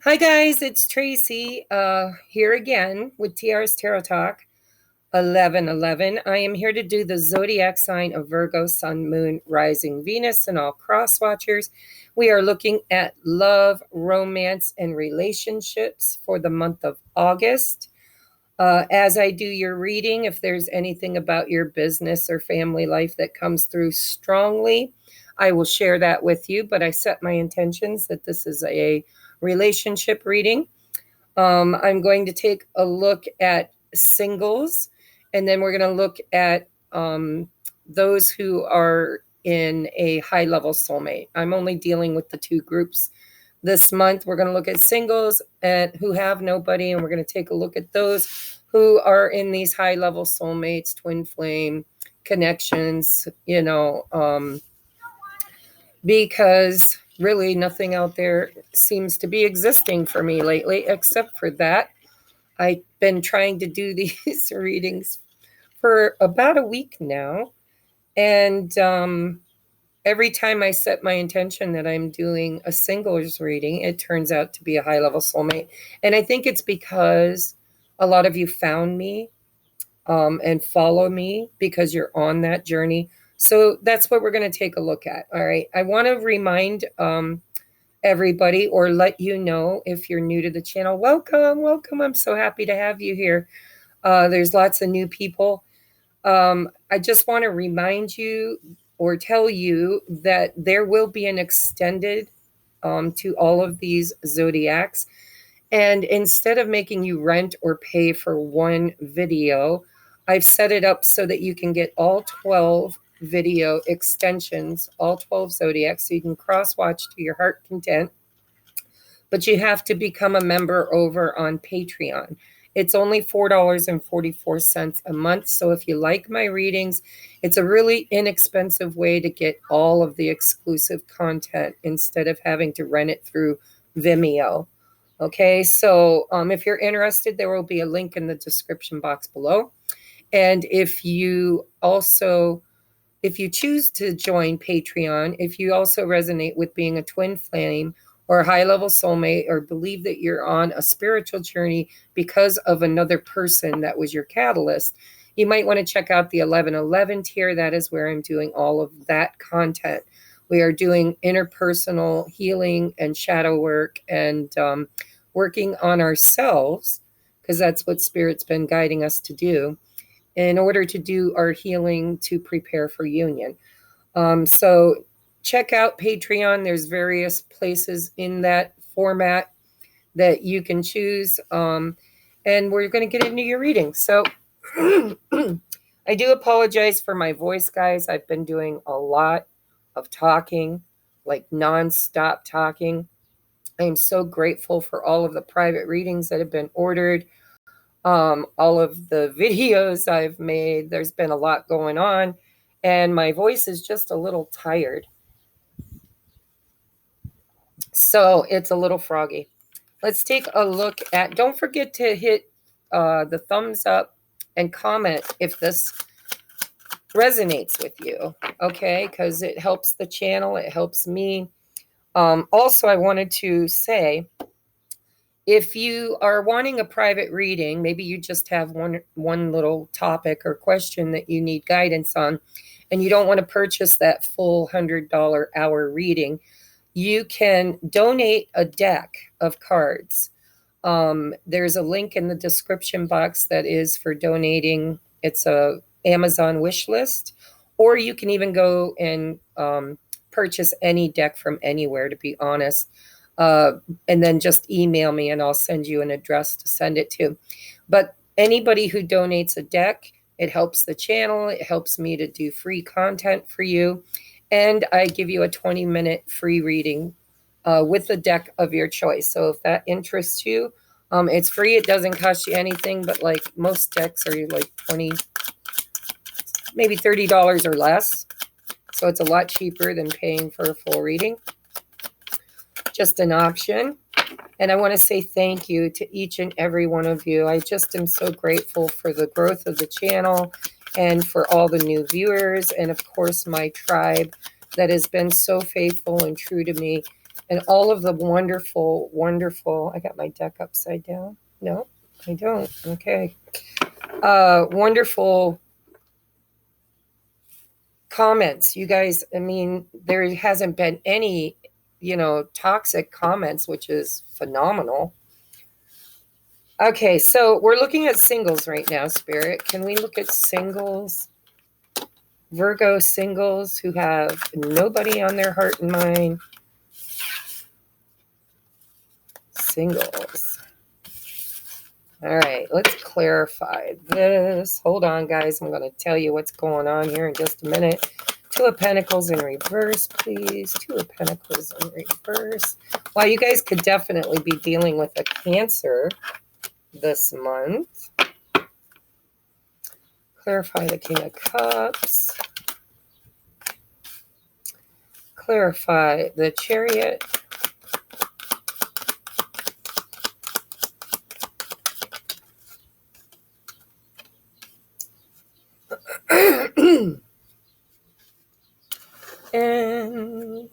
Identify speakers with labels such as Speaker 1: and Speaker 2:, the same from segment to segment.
Speaker 1: Hi guys, it's Tracy here again with TR's Tarot Talk 1111. I am here to do the zodiac sign of Virgo, Sun, Moon, Rising, Venus, and all cross watchers. We are looking at love, romance, and relationships for the month of August. As I do your reading, if there's anything about your business or family life that comes through strongly, I will share that with you. But I set my intentions that this is a relationship reading. I'm going to take a look at singles, and then we're going to look at those who are in a high-level soulmate. I'm only dealing with the two groups this month. We're going to look at singles and who have nobody, and we're going to take a look at those who are in these high-level soulmates, twin flame connections, because really nothing out there seems to be existing for me lately except for that. I've been trying to do these readings for about a week now, and every time I set my intention that I'm doing a singles reading, it turns out to be a high-level soulmate. And I think it's because a lot of you found me and follow me because you're on that journey. So that's what we're going to take a look at. All right. I want to remind everybody, or let you know, if you're new to the channel, welcome. I'm so happy to have you here. There's lots of new people. I just want to remind you or tell you that there will be an extended to all of these zodiacs. And instead of making you rent or pay for one video, I've set it up so that you can get all 12 video extensions, all 12 zodiacs, so you can cross-watch to your heart content. But you have to become a member over on Patreon. It's only $4.44 a month. So if you like my readings, it's a really inexpensive way to get all of the exclusive content instead of having to rent it through Vimeo. Okay, so if you're interested, there will be a link in the description box below. And if you choose to join Patreon, if you also resonate with being a twin flame or a high-level soulmate, or believe that you're on a spiritual journey because of another person that was your catalyst, you might want to check out the 1111 tier. That is where I'm doing all of that content. We are doing interpersonal healing and shadow work and working on ourselves, because that's what Spirit's been guiding us to do in order to do our healing to prepare for union. So check out Patreon. There's various places in that format that you can choose. And we're going to get into your reading. So I do apologize for my voice, guys. I've been doing a lot of talking, like nonstop talking. I am so grateful for all of the private readings that have been ordered. All of the videos I've made. There's been a lot going on, and my voice is just a little tired. So it's a little froggy. Let's take a look at, don't forget to hit the thumbs up and comment if this resonates with you, okay? Because it helps the channel, it helps me. Also, I wanted to say, if you are wanting a private reading, maybe you just have one little topic or question that you need guidance on, and you don't want to purchase that full $100 hour reading, you can donate a deck of cards. There's a link in the description box that is for donating. It's a Amazon wish list, or you can even go and purchase any deck from anywhere, to be honest. And then just email me and I'll send you an address to send it to. But anybody who donates a deck, it helps the channel. It helps me to do free content for you. And I give you a 20-minute free reading with a deck of your choice. So if that interests you, it's free. It doesn't cost you anything, but like most decks are like $20, maybe $30 or less. So it's a lot cheaper than paying for a full reading. Just an option. And I want to say thank you to each and every one of you. I just am so grateful for the growth of the channel and for all the new viewers, and of course my tribe that has been so faithful and true to me. And all of the wonderful, wonderful, I got my deck upside down. No, I don't. Okay. Wonderful comments. You guys, I mean, there hasn't been any, toxic comments, which is phenomenal. Okay, so we're looking at singles right now, Spirit. Can we look at singles? Virgo singles who have nobody on their heart and mind. Singles. All right, let's clarify this. Hold on, guys. I'm going to tell you what's going on here in just a minute. Two of Pentacles in reverse, please. Two of Pentacles in reverse. Well, you guys could definitely be dealing with a Cancer this month. Clarify the King of Cups. Clarify the Chariot. And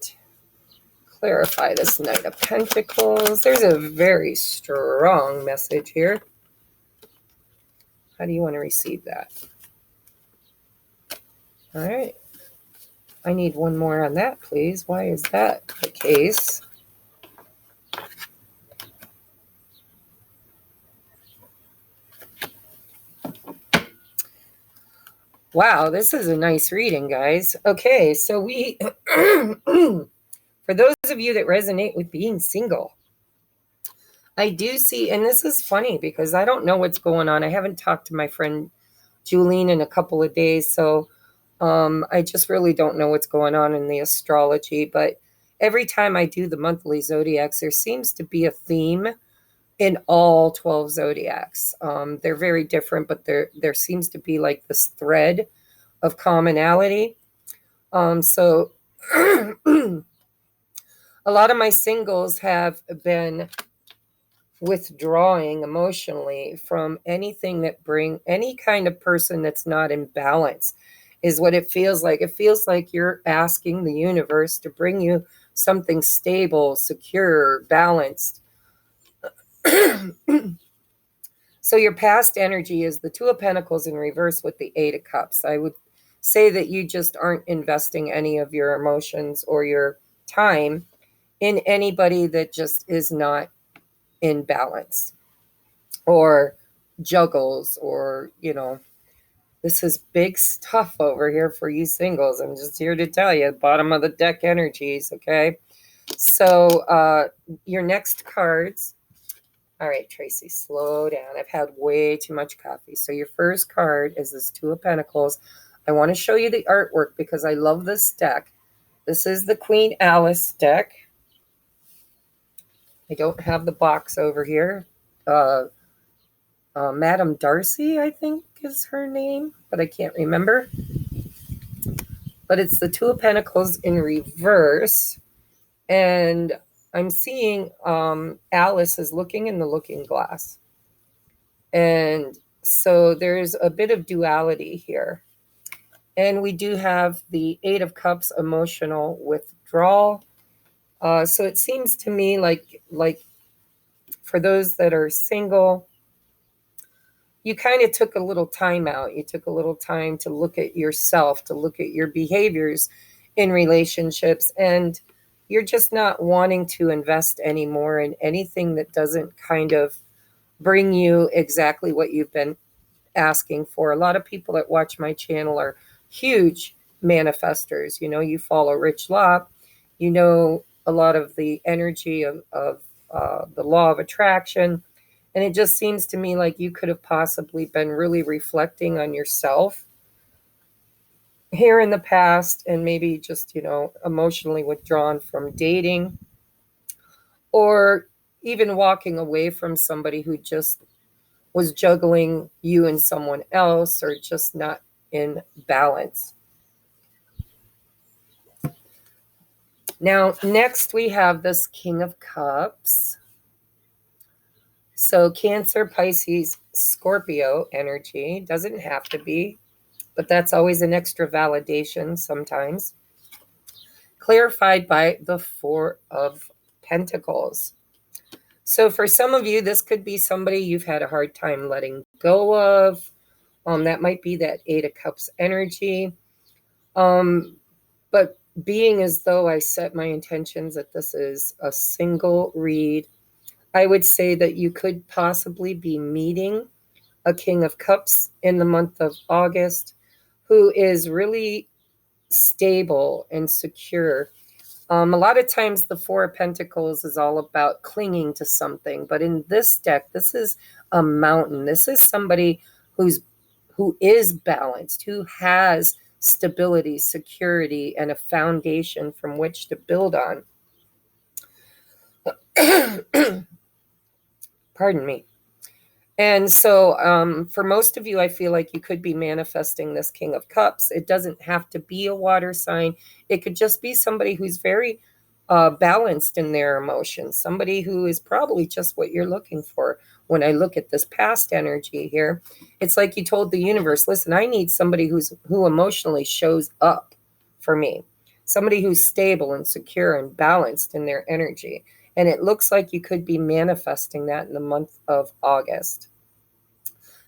Speaker 1: clarify this Knight of Pentacles. There's a very strong message here. How do you want to receive that? All right. I need one more on that, please. Why is that the case? Wow, this is a nice reading, guys. Okay, so we, for those of you that resonate with being single, I do see, and this is funny because I don't know what's going on. I haven't talked to my friend Julene in a couple of days, so I just really don't know what's going on in the astrology. But every time I do the monthly zodiacs, there seems to be a theme in all 12 zodiacs. They're very different, but there seems to be like this thread of commonality. So a lot of my singles have been withdrawing emotionally from anything that bring any kind of person that's not in balance, is what it feels like. It feels like you're asking the universe to bring you something stable, secure, balanced. So your past energy is the Two of Pentacles in reverse with the Eight of Cups. I would say that you just aren't investing any of your emotions or your time in anybody that just is not in balance or juggles, or, this is big stuff over here for you singles. I'm just here to tell you, bottom of the deck energies, okay? So your next cards. All right, Tracy, slow down. I've had way too much coffee. So your first card is this Two of Pentacles. I want to show you the artwork because I love this deck. This is the Queen Alice deck. I don't have the box over here. Madame Darcy, I think is her name, but I can't remember. But it's the Two of Pentacles in reverse. And I'm seeing Alice is looking in the looking glass. And so there's a bit of duality here. And we do have the Eight of Cups, emotional withdrawal. So it seems to me like for those that are single, you kind of took a little time out. You took a little time to look at yourself, to look at your behaviors in relationships. And you're just not wanting to invest anymore in anything that doesn't kind of bring you exactly what you've been asking for. A lot of people that watch my channel are huge manifestors. You follow Rich Law. A lot of the energy of the law of attraction. And it just seems to me like you could have possibly been really reflecting on yourself here in the past, and maybe just, emotionally withdrawn from dating, or even walking away from somebody who just was juggling you and someone else, or just not in balance. Now, next we have this King of Cups. So Cancer, Pisces, Scorpio energy. Doesn't have to be, but that's always an extra validation sometimes. Clarified by the Four of Pentacles. So for some of you, this could be somebody you've had a hard time letting go of. That might be that Eight of Cups energy. But being as though I set my intentions that this is a single read, I would say that you could possibly be meeting a King of Cups in the month of August who is really stable and secure. A lot of times the Four of Pentacles is all about clinging to something. But in this deck, this is a mountain. This is somebody who is balanced, who has stability, security, and a foundation from which to build on. Pardon me. And so for most of you, I feel like you could be manifesting this King of Cups. It doesn't have to be a water sign. It could just be somebody who's very balanced in their emotions, somebody who is probably just what you're looking for. When I look at this past energy here, it's like you told the universe, listen, I need somebody who emotionally shows up for me, somebody who's stable and secure and balanced in their energy. And it looks like you could be manifesting that in the month of August.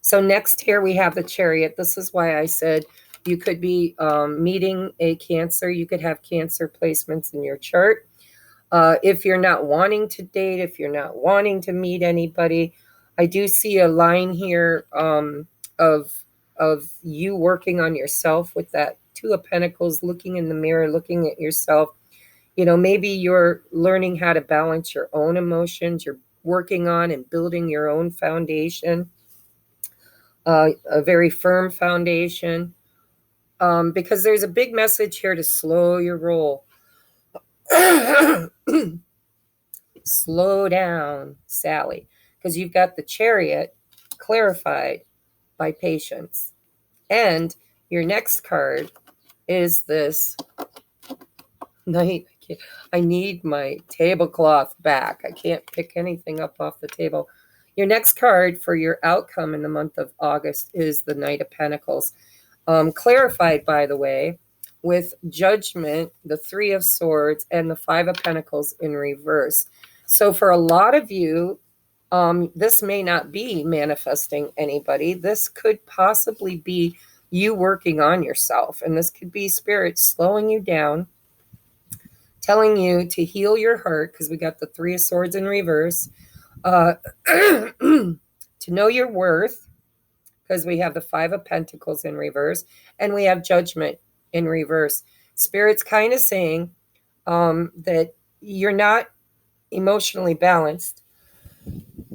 Speaker 1: So next here we have the Chariot. This is why I said you could be meeting a Cancer. You could have Cancer placements in your chart. If you're not wanting to date, if you're not wanting to meet anybody, I do see a line here of you working on yourself with that Two of Pentacles, looking in the mirror, looking at yourself. You know, maybe you're learning how to balance your own emotions. You're working on and building your own foundation, a very firm foundation, because there's a big message here to slow your roll. Slow down, Sally, because you've got the Chariot clarified by patience. And your next card is this Knight. I need my tablecloth back. I can't pick anything up off the table. Your next card for your outcome in the month of August is the Knight of Pentacles. Clarified, by the way, with Judgment, the Three of Swords, and the Five of Pentacles in reverse. So for a lot of you, this may not be manifesting anybody. This could possibly be you working on yourself. And this could be Spirit slowing you down, telling you to heal your heart, because we got the Three of Swords in reverse, to know your worth, because we have the Five of Pentacles in reverse, and we have Judgment in reverse. Spirit's kind of saying that you're not emotionally balanced.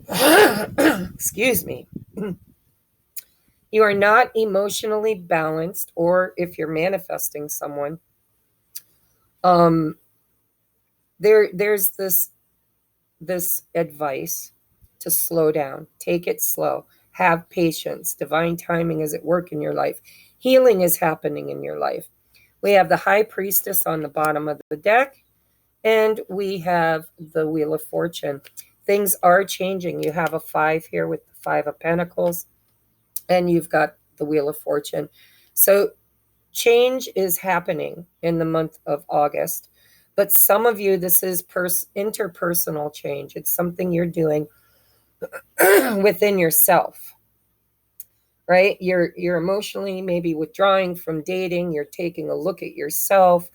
Speaker 1: Excuse me. You are not emotionally balanced, or if you're manifesting someone, there's this advice to slow down, take it slow, have patience. Divine timing is at work in your life. Healing is happening in your life. We have the High Priestess on the bottom of the deck, and we have the Wheel of Fortune. Things are changing. You have a 5 here with the Five of Pentacles, and you've got the Wheel of Fortune. So change is happening in the month of August. But some of you, this is interpersonal change. It's something you're doing within yourself, right? You're emotionally maybe withdrawing from dating. You're taking a look at yourself.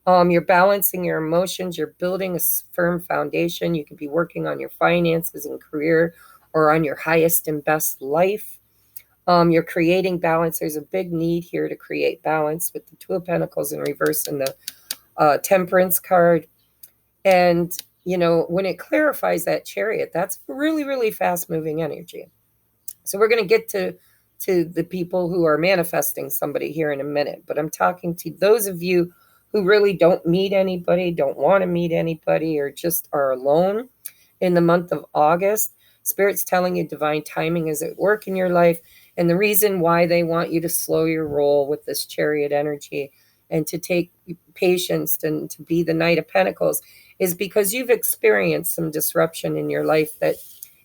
Speaker 1: You're balancing your emotions. You're building a firm foundation. You could be working on your finances and career, or on your highest and best life. You're creating balance. There's a big need here to create balance with the Two of Pentacles in reverse and the Temperance card. And, you know, when it clarifies that Chariot, that's really, really fast moving energy. So we're going to get to the people who are manifesting somebody here in a minute. But I'm talking to those of you who really don't meet anybody, don't want to meet anybody, or just are alone in the month of August. Spirit's telling you divine timing is at work in your life. And the reason why they want you to slow your roll with this Chariot energy and to take patience and to be the Knight of Pentacles is because you've experienced some disruption in your life that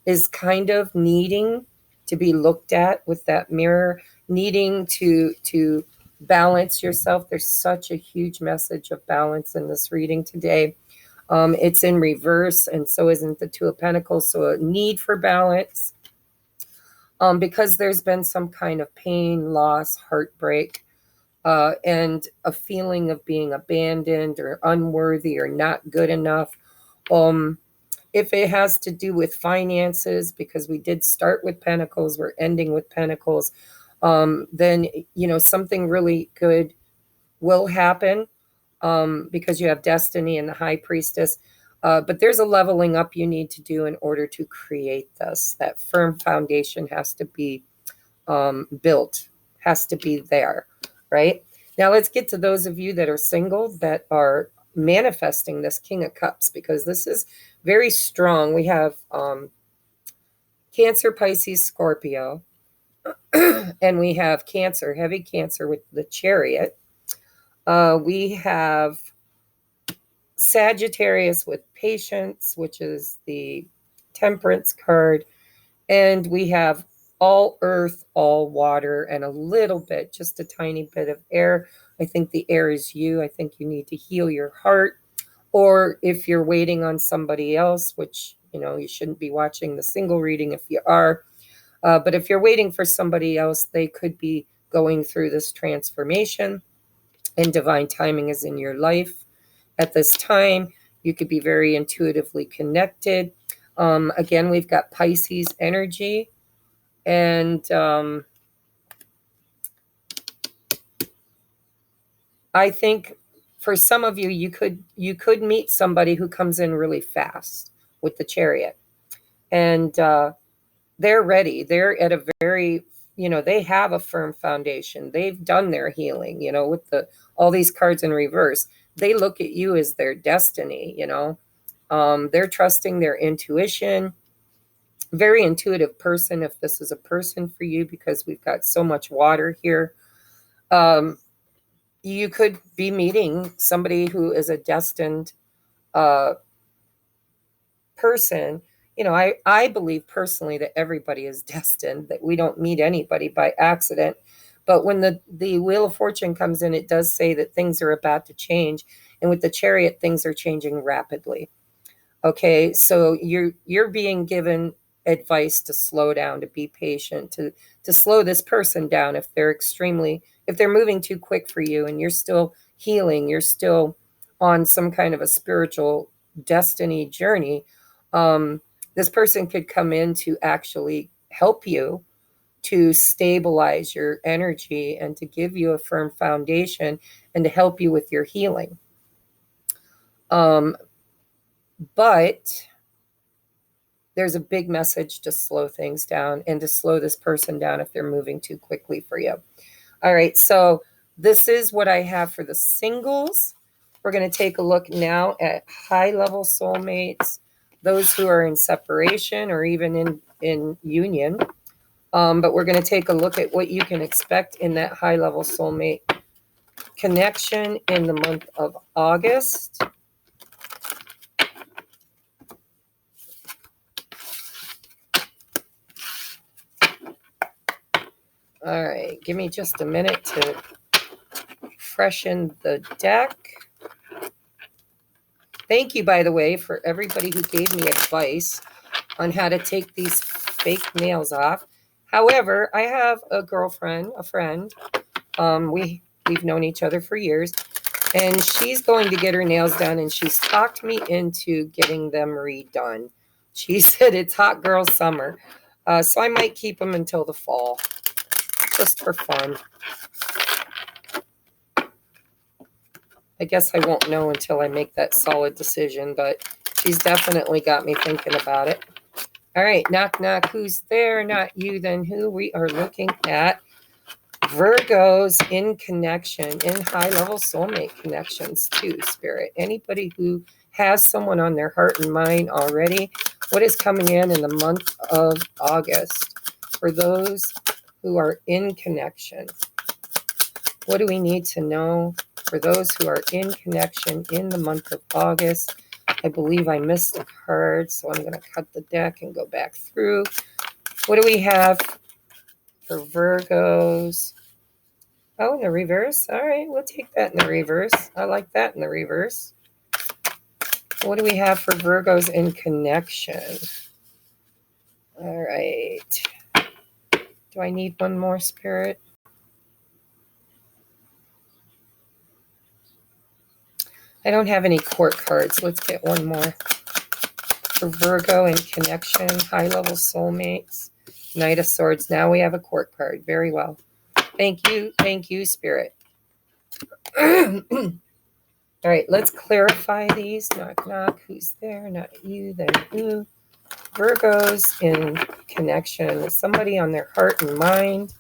Speaker 1: is kind of needing to be looked at with that mirror, needing to balance yourself. There's such a huge message of balance in this reading today. It's in reverse, and so isn't the Two of Pentacles. So a need for balance, because there's been some kind of pain, loss, heartbreak, and a feeling of being abandoned or unworthy or not good enough. If it has to do with finances, because we did start with Pentacles, we're ending with Pentacles, then, something really good will happen, because you have Destiny and the High Priestess. But there's a leveling up you need to do in order to create this. That firm foundation has to be built, has to be there, right? Now let's get to those of you that are single, that are manifesting this King of Cups, because this is very strong. We have Cancer, Pisces, Scorpio, and we have Cancer, heavy Cancer with the Chariot. We have Sagittarius with Patience, which is the Temperance card. And we have all earth, all water, and a little bit, just a tiny bit of air. I think the air is you. I think you need to heal your heart. Or if you're waiting on somebody else, which, you shouldn't be watching the single reading if you are. But if you're waiting for somebody else, they could be going through this transformation, and divine timing is in your life at this time. You could be very intuitively connected. Again, we've got Pisces energy, and I think for some of you, you could meet somebody who comes in really fast with the Chariot, and they're ready. They're at a very, they have a firm foundation. They've done their healing, with all these cards in reverse. They look at you as their destiny, they're trusting their intuition. Very intuitive person, if this is a person for you, because we've got so much water here. You could be meeting somebody who is a destined person. I believe personally that everybody is destined, that we don't meet anybody by accident. But when the Wheel of Fortune comes in, it does say that things are about to change. And with the Chariot, things are changing rapidly. Okay, so you're being given advice to slow down, to be patient, to slow this person down if they're moving too quick for you, and you're still healing, you're still on some kind of a spiritual destiny journey. This person could come in to actually help you to stabilize your energy and to give you a firm foundation and to help you with your healing. But there's a big message to slow things down and to slow this person down if they're moving too quickly for you. All right, so this is what I have for the singles. We're going to take a look now at high-level soulmates, those who are in separation or even in union. But we're going to take a look at what you can expect in that high-level soulmate connection in the month of August. All right, give me just a minute to freshen the deck. Thank you, by the way, for everybody who gave me advice on how to take these fake nails off. However, I have a friend. We've known each other for years, and she's going to get her nails done, and she's talked me into getting them redone. She said it's hot girl summer, so I might keep them until the fall, just for fun. I guess I won't know until I make that solid decision, but she's definitely got me thinking about it. All right, knock, knock. Who's there? Not you, then who? We are looking at Virgos in connection, in high-level soulmate connections too, Spirit. Anybody who has someone on their heart and mind already, what is coming in the month of August for those who are in connection? What do we need to know for those who are in connection in the month of August? I believe I missed a card, so I'm going to cut the deck and go back through. What do we have for Virgos? Oh, in the reverse. All right, we'll take that in the reverse. I like that in the reverse. What do we have for Virgos in connection? All right. Do I need one more, Spirit? I don't have any court cards. Let's get one more. For Virgo in connection, high-level soulmates, Knight of Swords. Now we have a court card. Very well. Thank you, Spirit. All right, let's clarify these. Knock, knock. Who's there? Not you, then who? Virgos in connection. Somebody on their heart and mind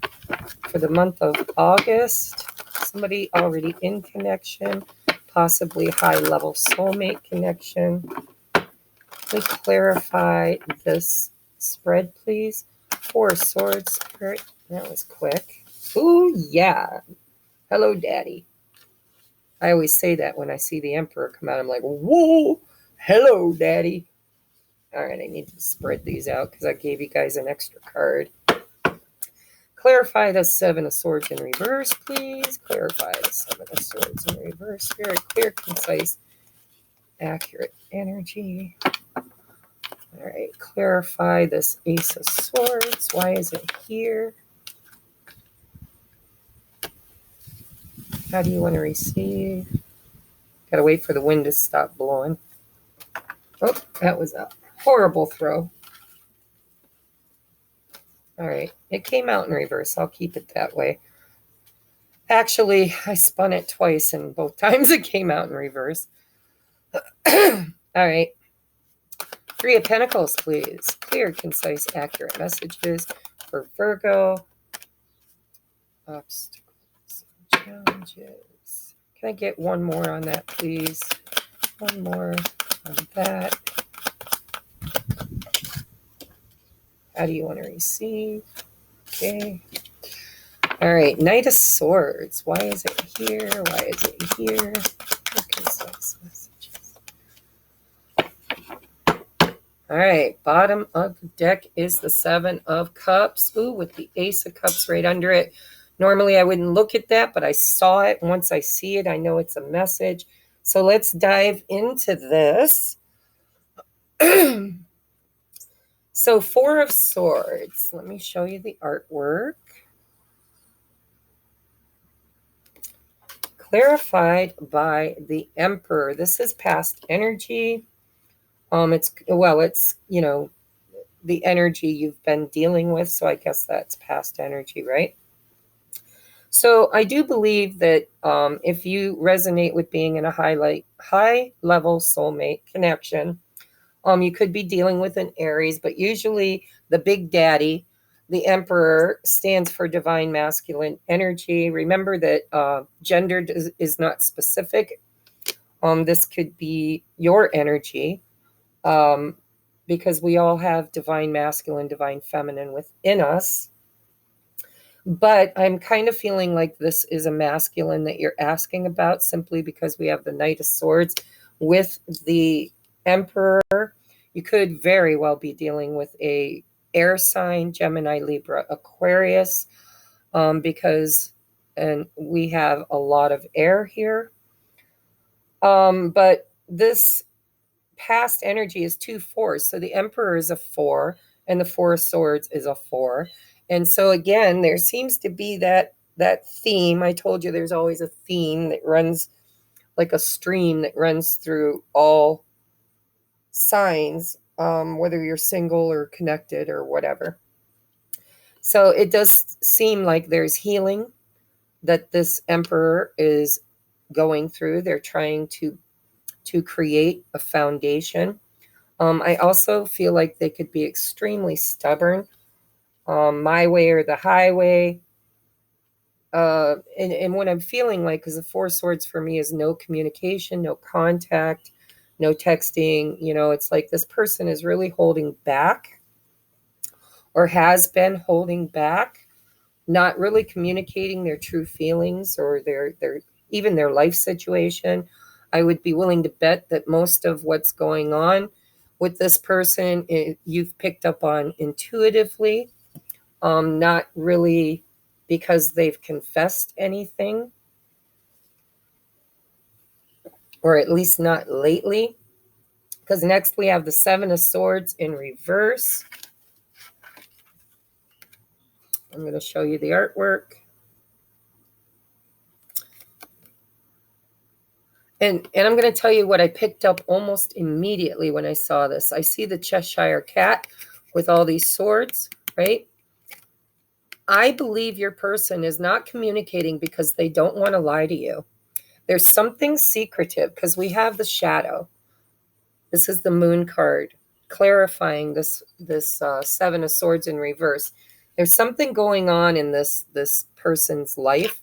Speaker 1: for the month of August. Somebody already in connection, possibly high-level soulmate connection. Please clarify this spread, please. 4 of Swords, Spirit. That was quick. Ooh, yeah. Hello, Daddy. I always say that when I see the Emperor come out. I'm like, whoa, hello, Daddy. All right, I need to spread these out because I gave you guys an extra card. Clarify the 7 of Swords in reverse, please. Clarify the 7 of Swords in reverse. Very clear, concise, accurate energy. All right, clarify this Ace of Swords. Why is it here? How do you want to receive? Gotta wait for the wind to stop blowing. Oh, that was a horrible throw. All right, it came out in reverse. I'll keep it that way. Actually, I spun it twice, and both times it came out in reverse. All right. 3 of Pentacles, please. Clear, concise, accurate messages for Virgo. Obstacles, challenges. Can I get one more on that, please? One more on that. How do you want to receive? Okay. All right. Knight of Swords. Why is it here? Why is it here? Concise messages. All right. Bottom of the deck is the 7 of Cups. Ooh, with the Ace of Cups right under it. Normally, I wouldn't look at that, but I saw it. Once I see it, I know it's a message. So let's dive into this. So 4 of Swords. Let me show you the artwork. Clarified by the Emperor. This is past energy. It's the energy you've been dealing with. So I guess that's past energy, right? So I do believe that if you resonate with being in a high-level soulmate connection, you could be dealing with an Aries, but usually the Big Daddy, the Emperor, stands for divine masculine energy. Remember that gender is not specific. This could be your energy because we all have divine masculine, divine feminine within us. But I'm kind of feeling like this is a masculine that you're asking about simply because we have the Knight of Swords with the Emperor. You could very well be dealing with a air sign, Gemini, Libra, Aquarius, because we have a lot of air here. But this past energy is 2 4s. So the Emperor is a 4 and the 4 of Swords is a 4. And so again, there seems to be that theme. I told you there's always a theme that runs like a stream that runs through all signs, whether you're single or connected or whatever. So it does seem like there's healing that this Emperor is going through. They're trying to create a foundation. I also feel like they could be extremely stubborn. My way or the highway. And what I'm feeling like, because the 4 Swords for me is no communication, no contact, no texting. It's like this person is really holding back or has been holding back, not really communicating their true feelings or even their life situation. I would be willing to bet that most of what's going on with this person, you've picked up on intuitively, not really because they've confessed anything, or at least not lately. Because next we have the Seven of Swords in reverse. I'm going to show you the artwork. And I'm going to tell you what I picked up almost immediately when I saw this. I see the Cheshire Cat with all these swords, right? I believe your person is not communicating because they don't want to lie to you. There's something secretive because we have the shadow. This is the Moon card, clarifying this Seven of Swords in reverse. There's something going on in this person's life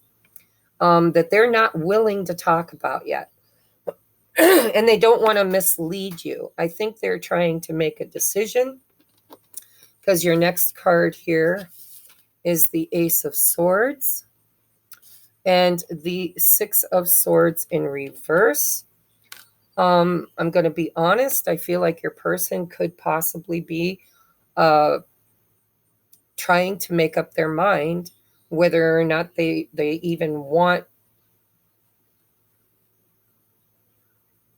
Speaker 1: that they're not willing to talk about yet. And they don't want to mislead you. I think they're trying to make a decision, because your next card here is the Ace of Swords and the Six of Swords in reverse. I'm going to be honest. I feel like your person could possibly be trying to make up their mind whether or not they even want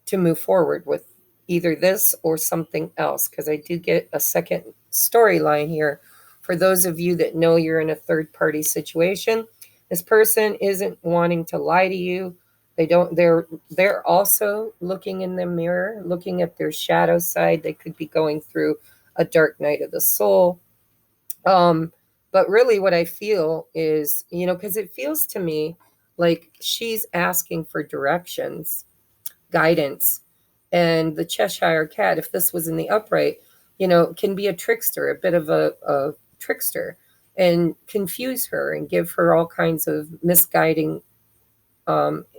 Speaker 1: to move forward with either this or something else, because I do get a second storyline here. For those of you that know you're in a third-party situation, this person isn't wanting to lie to you. They're also looking in the mirror, looking at their shadow side. They could be going through a dark night of the soul. But really what I feel is, because it feels to me like she's asking for directions, guidance. And the Cheshire Cat, if this was in the upright, can be a trickster, a bit of a trickster, and confuse her and give her all kinds of misguiding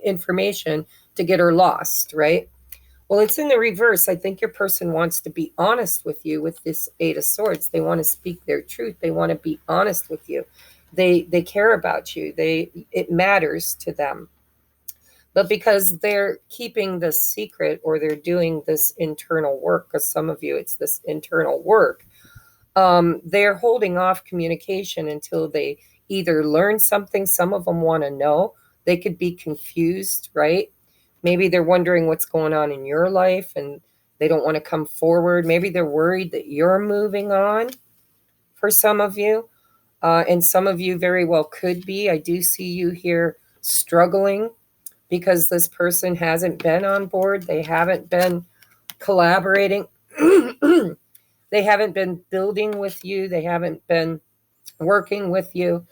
Speaker 1: information to get her lost, right? Well, it's in the reverse. I think your person wants to be honest with you with this Eight of Swords. They want to speak their truth. They want to be honest with you. They care about you. It matters to them. But because they're keeping this secret, or they're doing this internal work, because some of you, it's this internal work, they're holding off communication until they either learn something. Some of them want to know. They could be confused, right? Maybe they're wondering what's going on in your life and they don't want to come forward. Maybe they're worried that you're moving on, for some of you. And some of you very well could be. I do see you here struggling because this person hasn't been on board. They haven't been collaborating. They haven't been building with you. They haven't been working with you.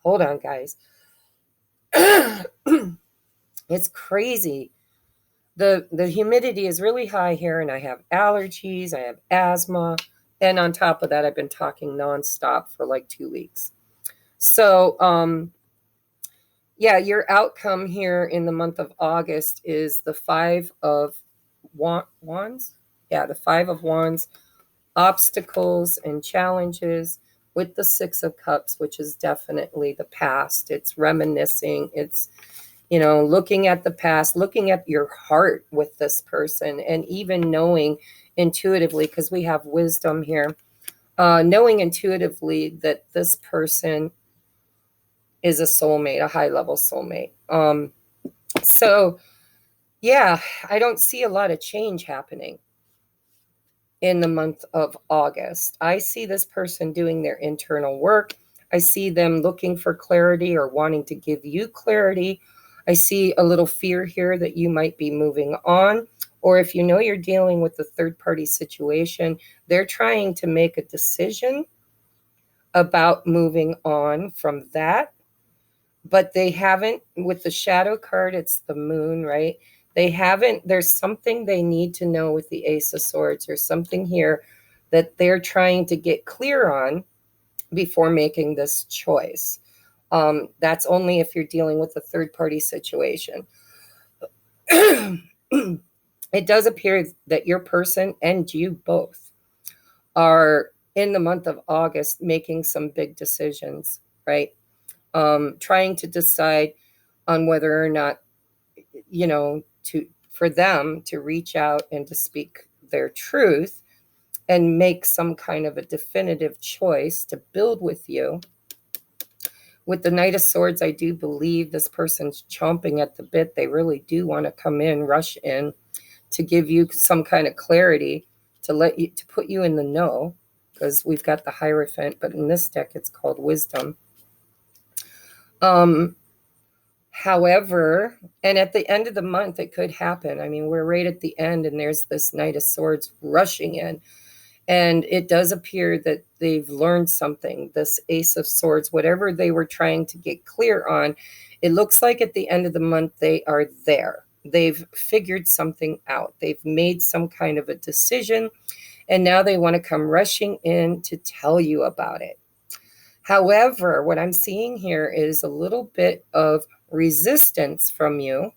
Speaker 1: Hold on, guys. It's crazy. The humidity is really high here, and I have allergies. I have asthma. And on top of that, I've been talking nonstop for like 2 weeks. So, yeah, your outcome here in the month of August is the Five of Wands. Yeah, the Five of Wands, obstacles and challenges, with the Six of Cups, which is definitely the past. It's reminiscing. It's, looking at the past, looking at your heart with this person, and even knowing intuitively, because we have wisdom here, knowing intuitively that this person is a soulmate, a high-level soulmate. So, yeah, I don't see a lot of change happening in the month of August. I see this person doing their internal work. I see them looking for clarity or wanting to give you clarity. I see a little fear here that you might be moving on. Or if you know you're dealing with a third-party situation, they're trying to make a decision about moving on from that. But they haven't, with the shadow card, it's the Moon, right? They haven't, there's something they need to know with the Ace of Swords, or something here that they're trying to get clear on before making this choice. That's only if you're dealing with a third-party situation. It does appear that your person and you both are in the month of August making some big decisions, right? Trying to decide on whether or not, for them to reach out and to speak their truth and make some kind of a definitive choice to build with you. With the Knight of Swords, I do believe this person's chomping at the bit. They really do want to come in, rush in. to give you some kind of clarity, to put you in the know, because we've got the Hierophant, but in this deck it's called Wisdom. However, and at the end of the month, it could happen. I mean, we're right at the end, and there's this Knight of Swords rushing in. And it does appear that they've learned something. This Ace of Swords, whatever they were trying to get clear on, it looks like at the end of the month, they are there. They've figured something out. They've made some kind of a decision, and now they want to come rushing in to tell you about it. However, what I'm seeing here is a little bit of resistance from you,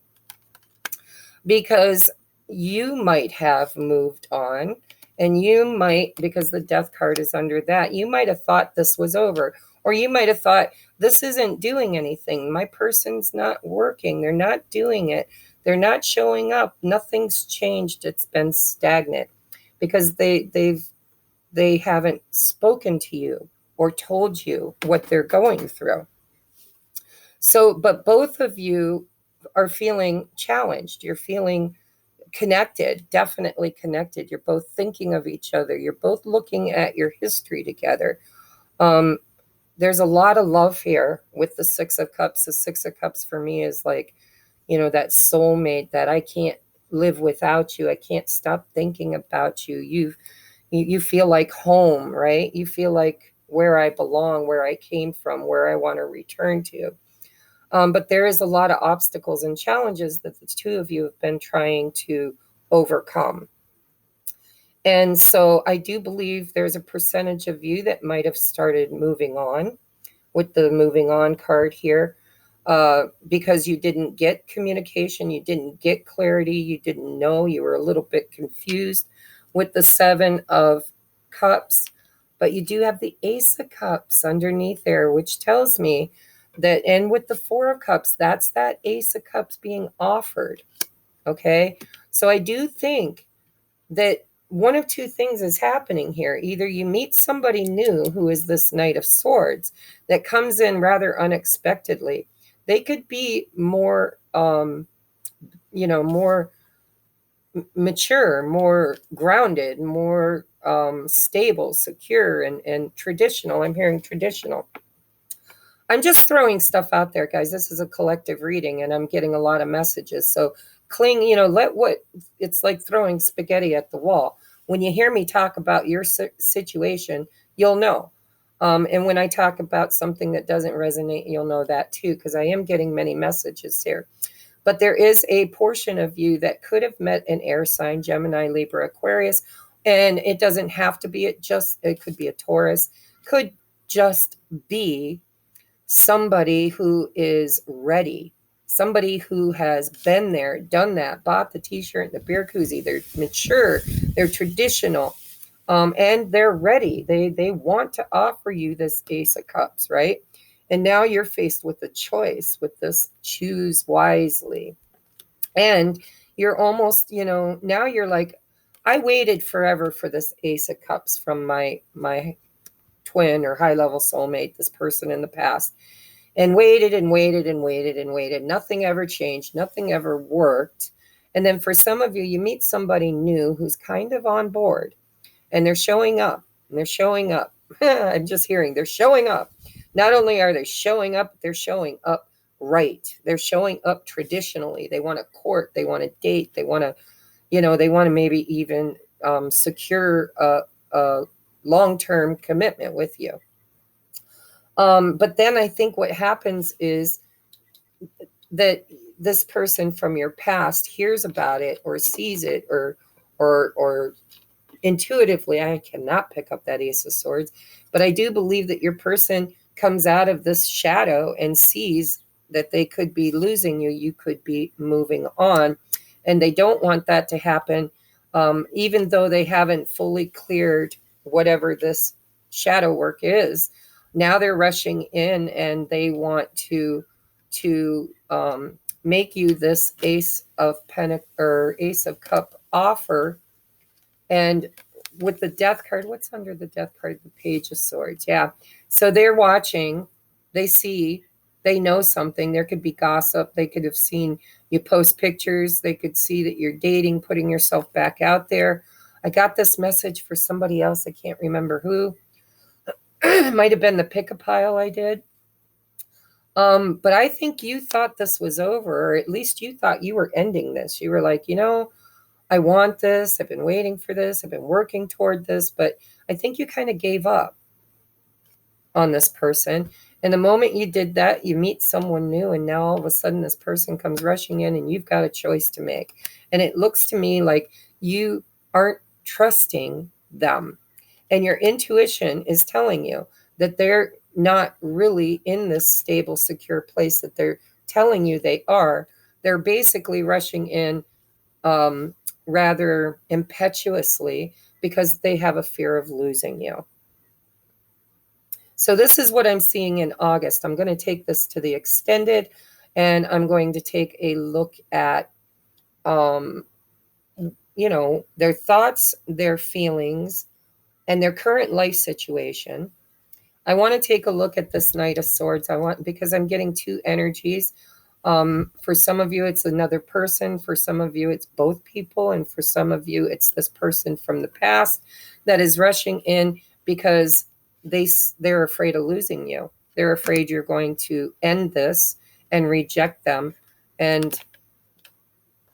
Speaker 1: because you might have moved on, and you might, because the Death card is under that, you might have thought this was over, or you might have thought, this isn't doing anything. My person's not working. They're not doing it. They're not showing up. Nothing's changed. It's been stagnant, because they haven't spoken to you or told you what they're going through. So, but both of you are feeling challenged. You're feeling connected, definitely connected. You're both thinking of each other. You're both looking at your history together. There's a lot of love here with the Six of Cups. The Six of Cups for me is like, that soulmate, that I can't live without you. I can't stop thinking about you. You feel like home, right? You feel like where I belong, where I came from, where I want to return to. But there is a lot of obstacles and challenges that the two of you have been trying to overcome. And so I do believe there's a percentage of you that might have started moving on with the moving on card here, because you didn't get communication, you didn't get clarity, you didn't know, you were a little bit confused with the Seven of Cups. But you do have the Ace of Cups underneath there, which tells me that, and with the Four of Cups, that's that Ace of Cups being offered. Okay. So I do think that one of two things is happening here. Either you meet somebody new who is this Knight of Swords that comes in rather unexpectedly. They could be more, more mature, more grounded, more stable, secure, and traditional. I'm hearing traditional. I'm just throwing stuff out there, guys. This is a collective reading, and I'm getting a lot of messages. So cling, it's like throwing spaghetti at the wall. When you hear me talk about your situation, you'll know. And when I talk about something that doesn't resonate, you'll know that too, because I am getting many messages here. But there is a portion of you that could have met an air sign, Gemini, Libra, Aquarius, and it doesn't have to be it could be a Taurus, could just be somebody who is ready, somebody who has been there, done that, bought the t-shirt, the beer koozie. They're mature, they're traditional, and they're ready. They want to offer you this Ace of Cups, right? And now you're faced with a choice with this choose wisely. And you're almost, now you're like, I waited forever for this Ace of Cups from my twin or high-level soulmate, this person in the past, and waited and waited and waited and waited. Nothing ever changed. Nothing ever worked. And then for some of you, you meet somebody new who's kind of on board, and they're showing up, and they're showing up. I'm just hearing they're showing up. Not only are they showing up, they're showing up right. They're showing up traditionally. They want to court. They want to date. They want to, they want to maybe even secure a long-term commitment with you. But then I think what happens is that this person from your past hears about it or sees it or intuitively, I cannot pick up that Ace of Swords, but I do believe that your person comes out of this shadow and sees that they could be losing you. You could be moving on, and they don't want that to happen, even though they haven't fully cleared whatever this shadow work is. Now they're rushing in, and they want to make you this Ace of Cup offer. And with the Death card, what's under the Death card? The Page of Swords. Yeah. So they're watching. They see. They know something. There could be gossip. They could have seen You post pictures. They could see that you're dating, putting yourself back out there. I got this message for somebody else. I can't remember who. It might have been the pick-a-pile I did. But I think you thought this was over, or at least you thought you were ending this. You were like, I want this. I've been waiting for this. I've been working toward this. But I think you kind of gave up on this person. And the moment you did that, you meet someone new, and now all of a sudden this person comes rushing in and you've got a choice to make. And it looks to me like you aren't trusting them. And your intuition is telling you that they're not really in this stable, secure place that they're telling you they are. They're basically rushing in rather impetuously because they have a fear of losing you. So this is what I'm seeing in August. I'm going to take this to the extended, and I'm going to take a look at, their thoughts, their feelings, and their current life situation. I want to take a look at this Knight of Swords. Because I'm getting two energies. For some of you, it's another person. For some of you, it's both people. And for some of you, it's this person from the past that is rushing in because they're afraid of losing you. They're afraid you're going to end this and reject them. And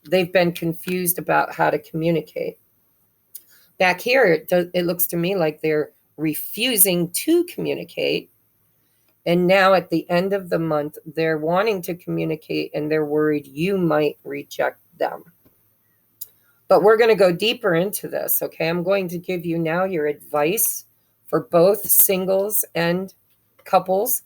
Speaker 1: they've been confused about how to communicate. Back here, it looks to me like they're refusing to communicate. And now at the end of the month, they're wanting to communicate and they're worried you might reject them. But we're going to go deeper into this, okay? I'm going to give you now your advice for both singles and couples.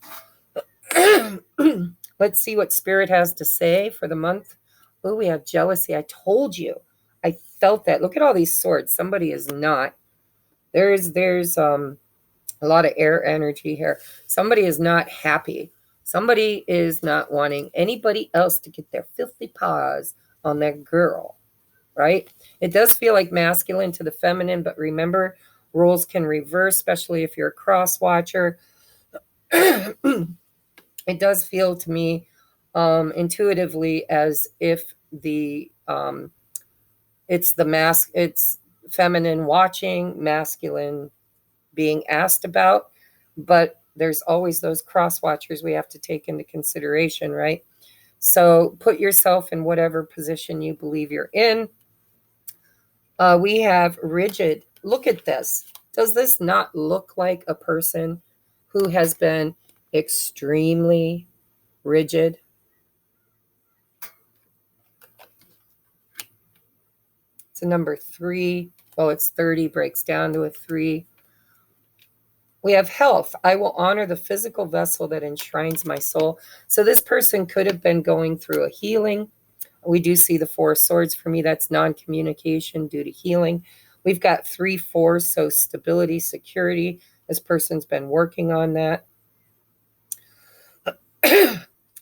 Speaker 1: Let's see what Spirit has to say for the month. Oh, we have jealousy. I told you. I felt that. Look at all these swords. Somebody is not. There's a lot of air energy here. Somebody is not happy. Somebody is not wanting anybody else to get their filthy paws on that girl, right? It does feel like masculine to the feminine, but remember, roles can reverse, especially if you're a cross watcher. It does feel to me intuitively as if it's feminine watching, masculine being asked about, but there's always those cross watchers we have to take into consideration, right? So put yourself in whatever position you believe you're in. We have rigid. Look at this. Does this not look like a person who has been extremely rigid? It's a number 3. Well, it's 30, breaks down to a 3. We have health. I will honor the physical vessel that enshrines my soul. So this person could have been going through a healing. We do see the 4 of Swords. For me, that's non-communication due to healing. We've got 3 4s, so stability, security. This person's been working on that.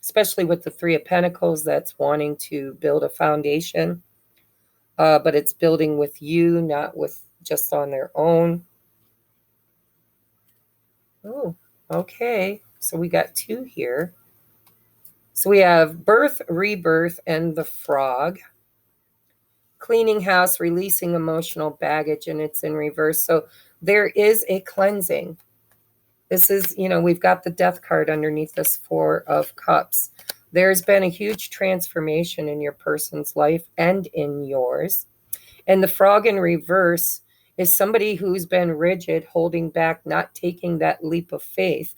Speaker 1: Especially with the 3 of Pentacles, that's wanting to build a foundation. But it's building with you, not with just on their own. Oh, okay. So we got 2 here. So we have birth, rebirth, and the frog. Cleaning house, releasing emotional baggage, and it's in reverse. So there is a cleansing. This is, we've got the death card underneath this 4 of Cups. There's been a huge transformation in your person's life and in yours. And the frog in reverse is somebody who's been rigid, holding back, not taking that leap of faith.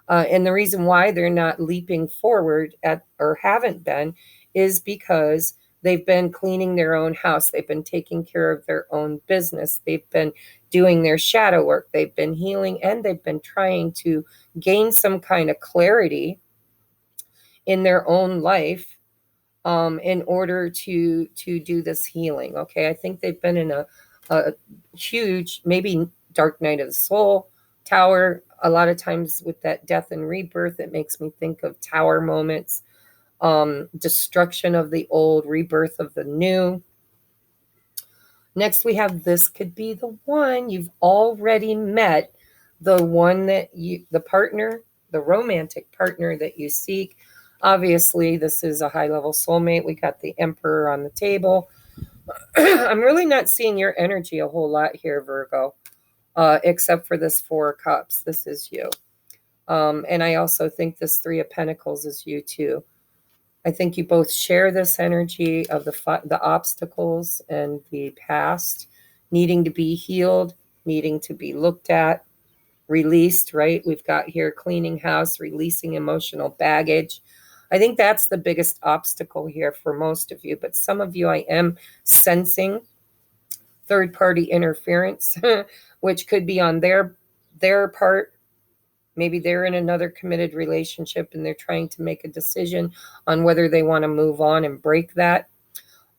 Speaker 1: And the reason why they're not leaping forward or haven't been is because they've been cleaning their own house. They've been taking care of their own business. They've been doing their shadow work. They've been healing, and they've been trying to gain some kind of clarity in their own life in order to do this healing. Okay, I think they've been in a huge, maybe dark night of the soul, tower. A lot of times with that death and rebirth, it makes me think of tower moments, destruction of the old, rebirth of the new. Next, we have this could be the one you've already met, the one that the partner, the romantic partner that you seek. Obviously, this is a high-level soulmate. We got the Emperor on the table. I'm really not seeing your energy a whole lot here, Virgo, except for this Four of Cups. This is you. And I also think this Three of Pentacles is you too. I think you both share this energy of the obstacles and the past needing to be healed, needing to be looked at, released, right? We've got here cleaning house, releasing emotional baggage. I think that's the biggest obstacle here for most of you, but some of you I am sensing third party interference, which could be on their part. Maybe they're in another committed relationship and they're trying to make a decision on whether they want to move on and break that.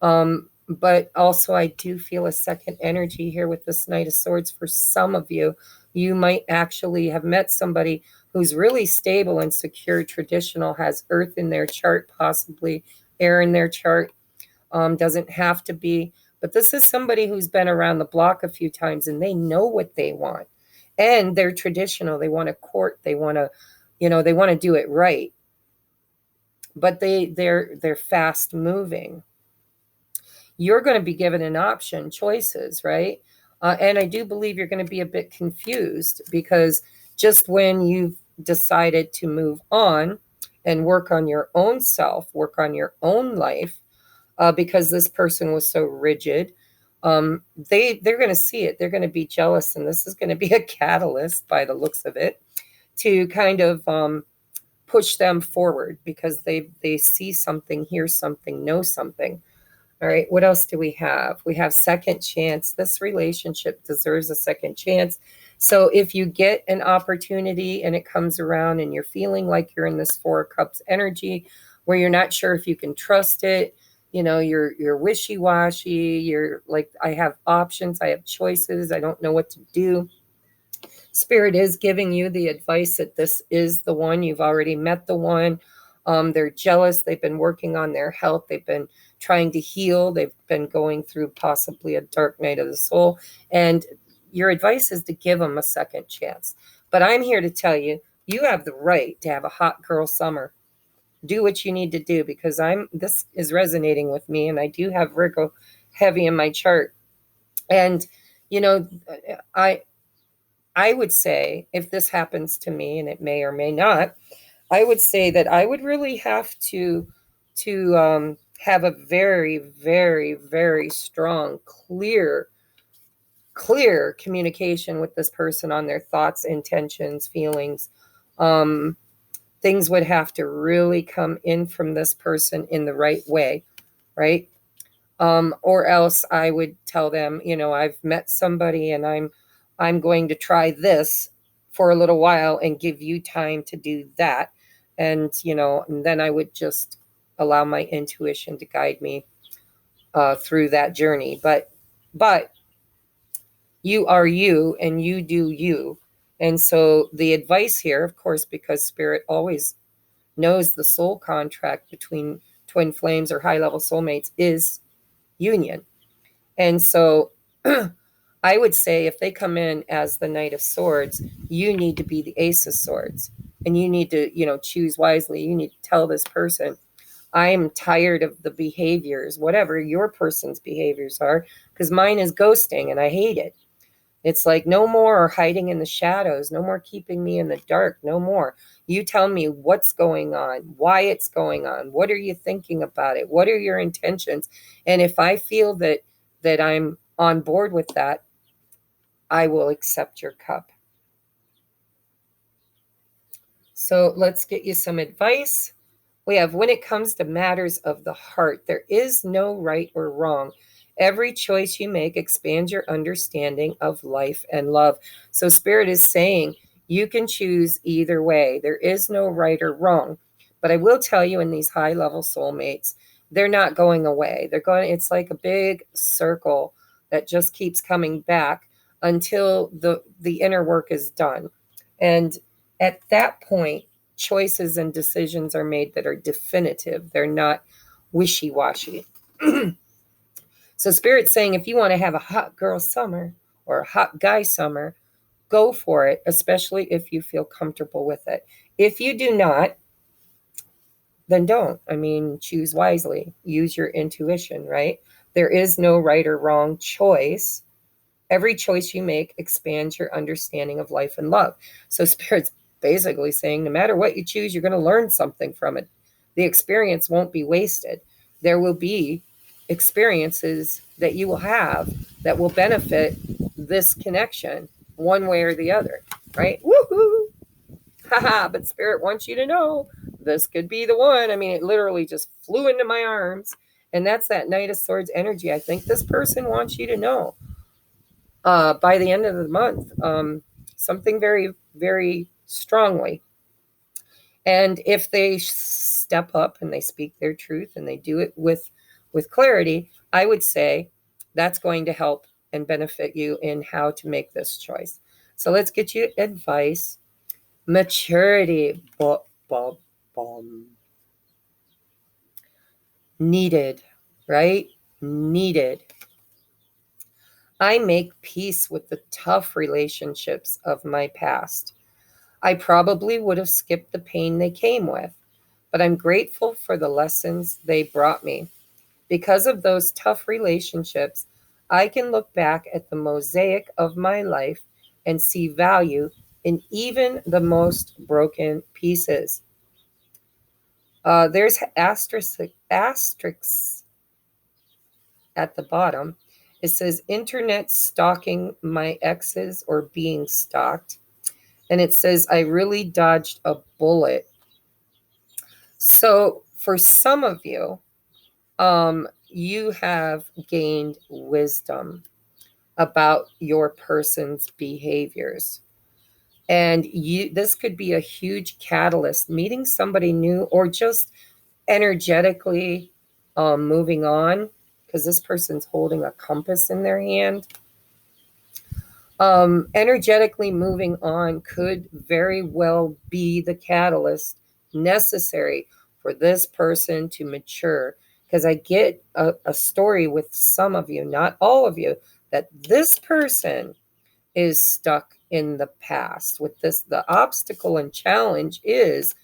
Speaker 1: But also, I do feel a second energy here with this Knight of Swords. For some of you, you might actually have met somebody who's really stable and secure, traditional, has earth in their chart, possibly air in their chart. Doesn't have to be. But this is somebody who's been around the block a few times and they know what they want. And they're traditional. They want to court. They want to, they want to do it right. But they're fast moving. You're going to be given an option, choices, right? And I do believe you're going to be a bit confused because just when you've decided to move on and work on your own self, work on your own life, because this person was so rigid, they're going to see it. They're going to be jealous, and this is going to be a catalyst, by the looks of it, to kind of push them forward because they see something, hear something, know something. All right, what else do we have? We have second chance. This relationship deserves a second chance. So if you get an opportunity and it comes around and you're feeling like you're in this Four of Cups energy where you're not sure if you can trust it, you're wishy-washy, you're like, I have options, I have choices, I don't know what to do. Spirit is giving you the advice that this is the one. You've already met the one. They're jealous. They've been working on their health. They've been trying to heal. They've been going through possibly a dark night of the soul. And your advice is to give them a second chance. But I'm here to tell you, you have the right to have a hot girl summer. Do what you need to do because this is resonating with me, and I do have Virgo heavy in my chart. And, I would say if this happens to me, and it may or may not, I would say that I would really have to have a very, very, very strong, clear communication with this person on their thoughts, intentions, feelings. Things would have to really come in from this person in the right way, right? Or else I would tell them, I've met somebody and I'm going to try this for a little while and give you time to do that. And, and then I would just allow my intuition to guide me through that journey. But you are you and you do you. And so the advice here, of course, because Spirit always knows the soul contract between twin flames or high level soulmates is union. And so I would say if they come in as the Knight of Swords, you need to be the Ace of Swords. And you need to, choose wisely. You need to tell this person, I am tired of the behaviors, whatever your person's behaviors are, because mine is ghosting and I hate it. It's like no more hiding in the shadows, no more keeping me in the dark, no more. You tell me what's going on, why it's going on, what are you thinking about it, what are your intentions? And if I feel that I'm on board with that, I will accept your cup. So let's get you some advice. We have, when it comes to matters of the heart, there is no right or wrong. Every choice you make expands your understanding of life and love. So Spirit is saying you can choose either way. There is no right or wrong. But I will tell you, in these high level soulmates, they're not going away. It's like a big circle that just keeps coming back until the inner work is done. And at that point, choices and decisions are made that are definitive. They're not wishy-washy. So Spirit's saying if you want to have a hot girl summer or a hot guy summer, go for it, especially if you feel comfortable with it. If you do not, then don't. I mean, choose wisely. Use your intuition, right? There is no right or wrong choice. Every choice you make expands your understanding of life and love. So Spirit's basically saying no matter what you choose, you're going to learn something from it. The experience won't be wasted. There will be experiences that you will have that will benefit this connection one way or the other, right? Woohoo! Haha, but Spirit wants you to know this could be the one. I mean, it literally just flew into my arms. And that's that Knight of Swords energy. I think this person wants you to know by the end of the month something very, very strongly. And if they step up and they speak their truth and they do it with clarity, I would say that's going to help and benefit you in how to make this choice. So let's get you advice. Maturity. Needed, right? Needed. I make peace with the tough relationships of my past. I probably would have skipped the pain they came with, but I'm grateful for the lessons they brought me. Because of those tough relationships, I can look back at the mosaic of my life and see value in even the most broken pieces. There's asterisks at the bottom. It says internet stalking my exes or being stalked. And it says I really dodged a bullet. So for some of you, you have gained wisdom about your person's behaviors. And this could be a huge catalyst, meeting somebody new or just energetically moving on, because this person's holding a compass in their hand. Energetically moving on could very well be the catalyst necessary for this person to mature. Because I get a story with some of you, not all of you, that this person is stuck in the past. With this, the obstacle and challenge is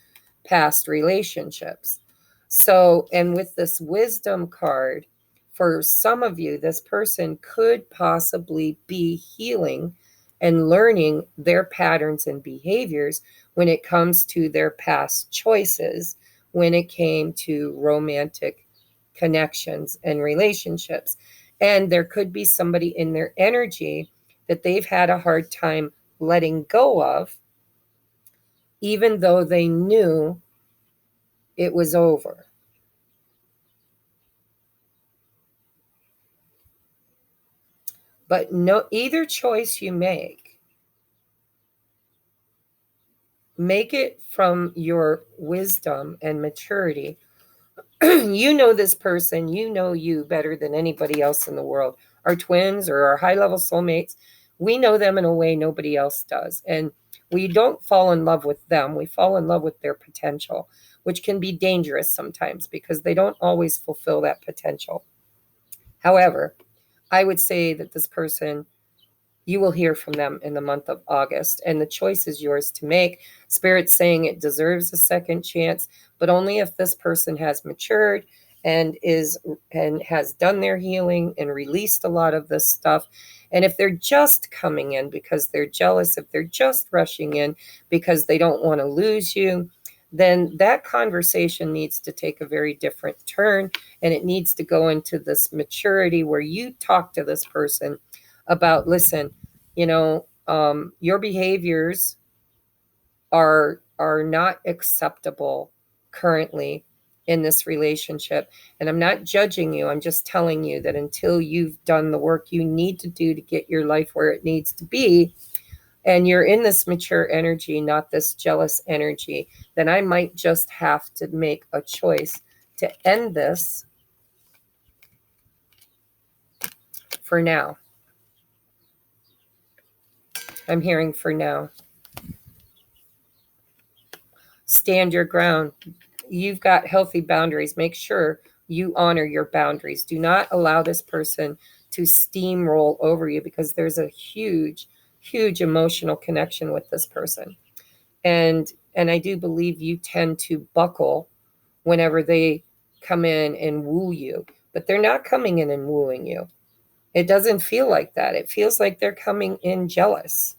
Speaker 1: past relationships. So, and with this wisdom card, for some of you, this person could possibly be healing and learning their patterns and behaviors when it comes to their past choices, when it came to romantic connections and relationships. And there could be somebody in their energy that they've had a hard time letting go of, even though they knew it was over. But no, either choice you make it from your wisdom and maturity. You know this person, you know you better than anybody else in the world. Our twins or our high-level soulmates, we know them in a way nobody else does. And we don't fall in love with them. We fall in love with their potential, which can be dangerous sometimes because they don't always fulfill that potential. However, I would say that this person, you will hear from them in the month of August, and the choice is yours to make. Spirit's saying it deserves a second chance, but only if this person has matured and has done their healing and released a lot of this stuff. And if they're just coming in because they're jealous, if they're just rushing in because they don't want to lose you, then that conversation needs to take a very different turn, and it needs to go into this maturity where you talk to this person about, listen, your behaviors are not acceptable currently in this relationship. And I'm not judging you. I'm just telling you that until you've done the work you need to do to get your life where it needs to be, and you're in this mature energy, not this jealous energy, then I might just have to make a choice to end this for now. I'm hearing for now. Stand your ground. You've got healthy boundaries. Make sure you honor your boundaries. Do not allow this person to steamroll over you, because there's a huge, huge emotional connection with this person. And I do believe you tend to buckle whenever they come in and woo you. But they're not coming in and wooing you. It doesn't feel like that. It feels like they're coming in jealous.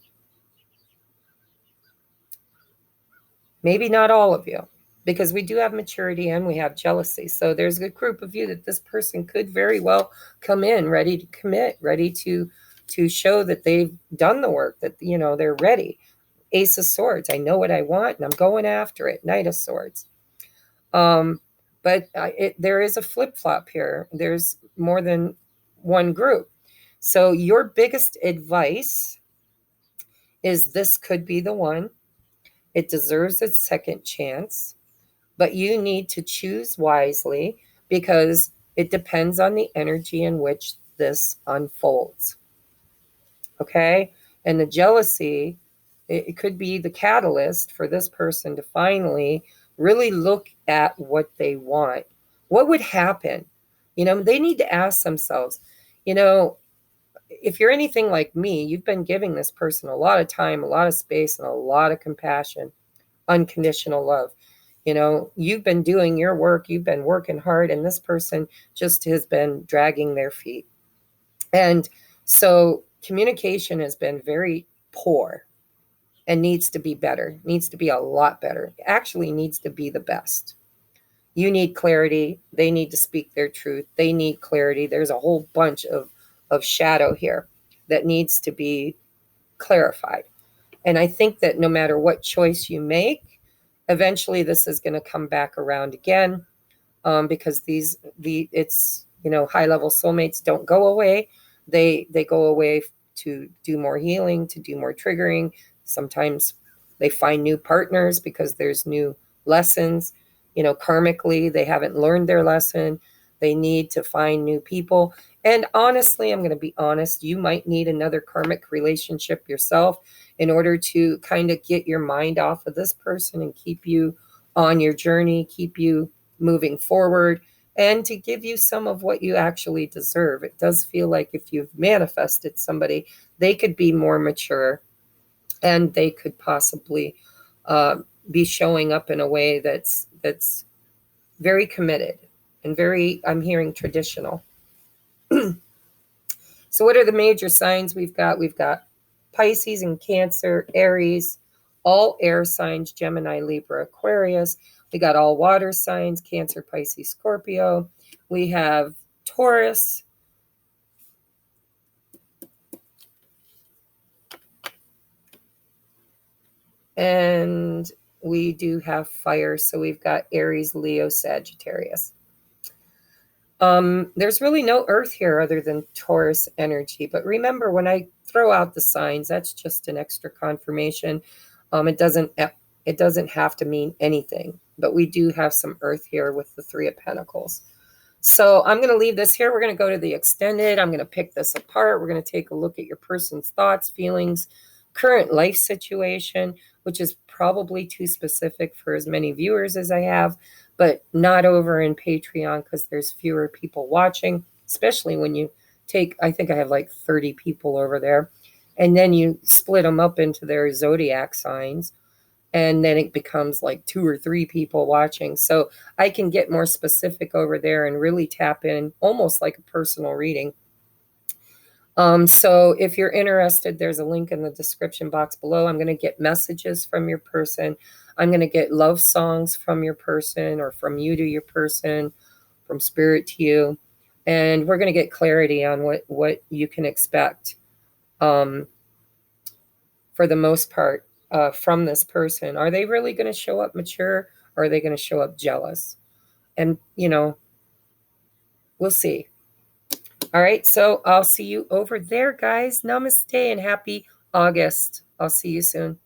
Speaker 1: Maybe not all of you, because we do have maturity and we have jealousy. So there's a group of you that this person could very well come in ready to commit, ready to show that they've done the work, that, you know, they're ready. Ace of Swords, I know what I want and I'm going after it. Knight of Swords. But there is a flip-flop here. There's more than one group. So your biggest advice is this could be the one. It deserves its second chance, but you need to choose wisely because it depends on the energy in which this unfolds. Okay? And the jealousy, it could be the catalyst for this person to finally really look at what they want. What would happen? You know, they need to ask themselves, you know, if you're anything like me, you've been giving this person a lot of time, a lot of space, and a lot of compassion, unconditional love. You know, you've been doing your work, you've been working hard, and this person just has been dragging their feet. And so communication has been very poor and needs to be better, needs to be a lot better, actually needs to be the best. You need clarity. They need to speak their truth. They need clarity. There's a whole bunch of shadow here that needs to be clarified. And I think that no matter what choice you make, eventually this is going to come back around again, because it's, you know, high level soulmates don't go away. They go away to do more healing, to do more triggering. Sometimes they find new partners because there's new lessons. You know, karmically, they haven't learned their lesson. They need to find new people. And honestly, I'm going to be honest, you might need another karmic relationship yourself in order to kind of get your mind off of this person and keep you on your journey, keep you moving forward, and to give you some of what you actually deserve. It does feel like if you've manifested somebody, they could be more mature and they could possibly be showing up in a way that's very committed and very, I'm hearing, traditional. So what are the major signs we've got? We've got Pisces and Cancer, Aries, all air signs, Gemini, Libra, Aquarius. We got all water signs, Cancer, Pisces, Scorpio. We have Taurus. And we do have fire. So we've got Aries, Leo, Sagittarius. There's really no earth here other than Taurus energy. But remember, when I throw out the signs, that's just an extra confirmation. It doesn't have to mean anything. But we do have some earth here with the Three of Pentacles. So I'm going to leave this here. We're going to go to the extended. I'm going to pick this apart. We're going to take a look at your person's thoughts, feelings, current life situation, which is probably too specific for as many viewers as I have, but not over in Patreon because there's fewer people watching, especially when you take, I think I have like 30 people over there, and then you split them up into their zodiac signs, and then it becomes like 2 or 3 people watching. So I can get more specific over there and really tap in almost like a personal reading. So if you're interested, there's a link in the description box below. I'm going to get messages from your person. I'm going to get love songs from your person, or from you to your person, from spirit to you. And we're going to get clarity on what you can expect, for the most part, from this person. Are they really going to show up mature, or are they going to show up jealous? And, you know, we'll see. All right, so I'll see you over there, guys. Namaste and happy August. I'll see you soon.